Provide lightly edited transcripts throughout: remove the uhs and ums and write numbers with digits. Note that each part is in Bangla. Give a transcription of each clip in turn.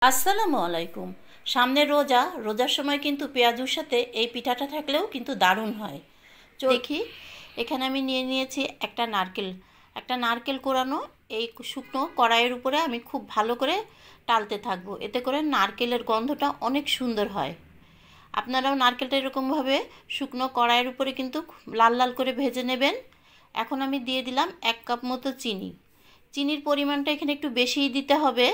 আসসালামু আলাইকুম। সামনে রোজা, রোজার সময় কিন্তু পেঁয়াজুর সাথে এই পিঠাটা থাকলেও কিন্তু দারুণ হয়। দেখি, এখানে আমি নিয়ে নিয়েছি একটা নারকেল কোরানো। এই শুকনো কড়াইয়ের উপরে আমি খুব ভালো করে টালতে থাকবো, এতে করে নারকেলের গন্ধটা অনেক সুন্দর হয়। আপনারাও নারকেলটা এরকমভাবে শুকনো কড়াইয়ের উপরে কিন্তু লাল লাল করে ভেজে নেবেন। এখন আমি দিয়ে দিলাম 1 কাপ মতো চিনি। চিনির পরিমাণটা এখানে একটু বেশিই দিতে হবে।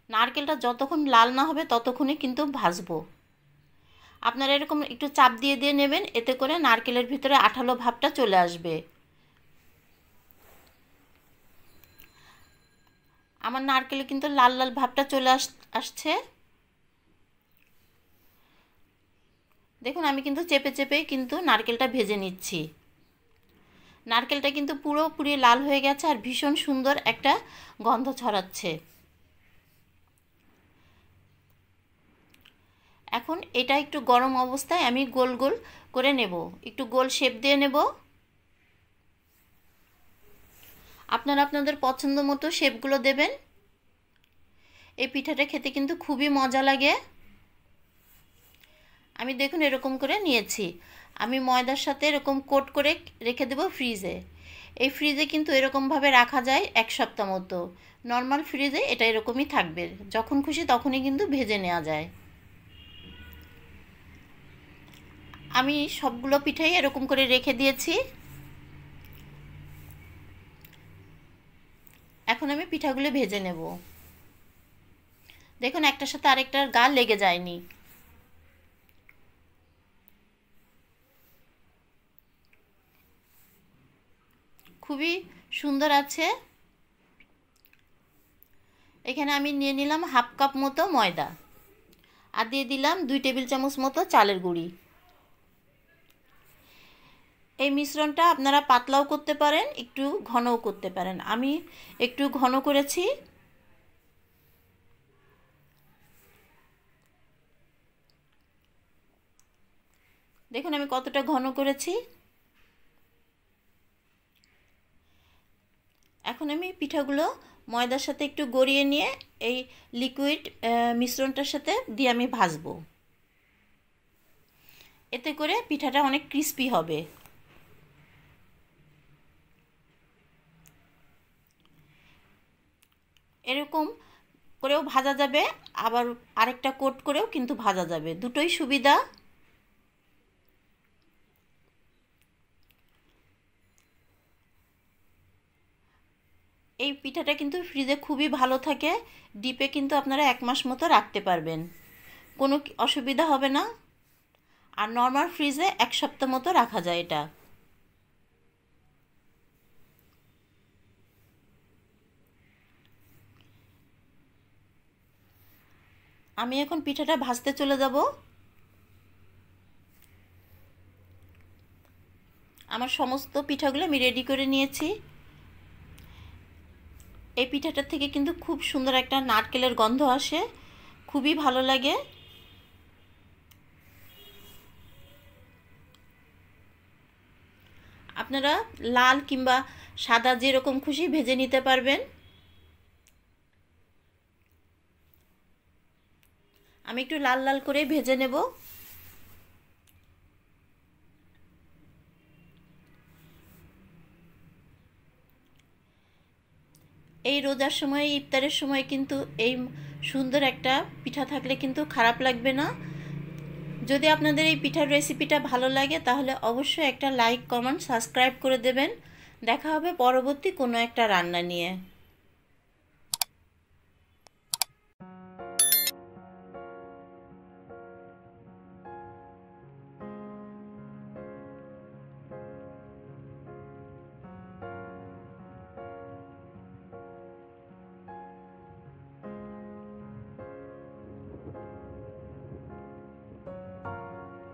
নারকেলটা যতক্ষণ লাল না হবে ততক্ষণই কিন্তু ভাজবো। আপনারা এরকম একটু চাপ দিয়ে দিয়ে নেবেন, এতে করে নারকেলের ভিতরে আঠালো ভাবটা চলে আসবে। আমার নারকেলে কিন্তু লাল লাল ভাবটা চলে আসছে। দেখুন, আমি কিন্তু চেপে চেপেই কিন্তু নারকেলটা ভেজে নিচ্ছি। নারকেলটা কিন্তু পুরোপুরি লাল হয়ে গেছে আর ভীষণ সুন্দর একটা গন্ধ ছড়াচ্ছে। এখন এটা একটু গরম অবস্থায় আমি গোল গোল করে নেব, একটু গোল শেপ দিয়ে নেব। আপনারা আপনাদের পছন্দ মতো শেপগুলো দেবেন। এই পিঠাটা খেতে কিন্তু খুবই মজা লাগে। আমি দেখুন এরকম করে নিয়েছি। আমি ময়দার সাথে এরকম কোট করে রেখে দেব ফ্রিজে। এই ফ্রিজে কিন্তু এরকমভাবে রাখা যায় 1 সপ্তাহ মতো। নর্মাল ফ্রিজে এটা এরকমই থাকবে, যখন খুশি তখনই কিন্তু ভেজে নেওয়া যায়। আমি সবগুলো পিঠাই এরকম করে রেখে দিয়েছি। এখন আমি পিঠাগুলো ভেজে নেব। দেখুন, একটার সাথে আরেকটার গা লেগে যায়নি। খুবই সুন্দর আছে। এখানে আমি নিয়ে নিলাম 1/2 কাপ মতো ময়দা আর দিয়ে দিলাম 2 টেবিল চামচ মতো চালের গুঁড়ি। এই মিশ্রণটা আপনারা পাতলাও করতে পারেন, একটু ঘনও করতে পারেন। আমি একটু ঘন করেছি। দেখুন আমি কতটা ঘন করেছি। এখন আমি পিঠাগুলো ময়দার সাথে একটু গড়িয়ে নিয়ে এই লিকুইড মিশ্রণটার সাথে দিয়ে আমি ভাজবো। এতে করে পিঠাটা অনেক ক্রিস্পি হবে। এরকম করেও ভাজা যাবে, আবার আরেকটা কোট করেও কিন্তু ভাজা যাবে, দুটোই সুবিধা। এই পিঠাটা কিন্তু ফ্রিজে খুবই ভালো থাকে। ডিপে কিন্তু আপনারা 1 মাস মতো রাখতে পারবেন, কোনো অসুবিধা হবে না। আর নর্মাল ফ্রিজে 1 সপ্তাহ মতো রাখা যায় এটা। আমি এখন পিঠাটা ভাজতে চলে যাব। আমার সমস্ত পিঠাগুলো আমি রেডি করে নিয়েছি। এই পিঠাটার থেকে কিন্তু খুব সুন্দর একটা নারকেলের গন্ধ আসে, খুবই ভালো লাগে। আপনারা লাল কিংবা সাদা যেরকম খুশি ভেজে নিতে পারবেন। আমি একটু লাল লাল করে ভেজে নেব। এই রোজার সময়, ইফতারের সময় কিন্তু এই সুন্দর একটা পিঠা থাকলে কিন্তু খারাপ লাগবে না। যদি আপনাদের এই পিঠার রেসিপিটা ভালো লাগে তাহলে অবশ্যই একটা লাইক, কমেন্ট, সাবস্ক্রাইব করে দেবেন। দেখা হবে পরবর্তী কোনো একটা রান্না নিয়ে।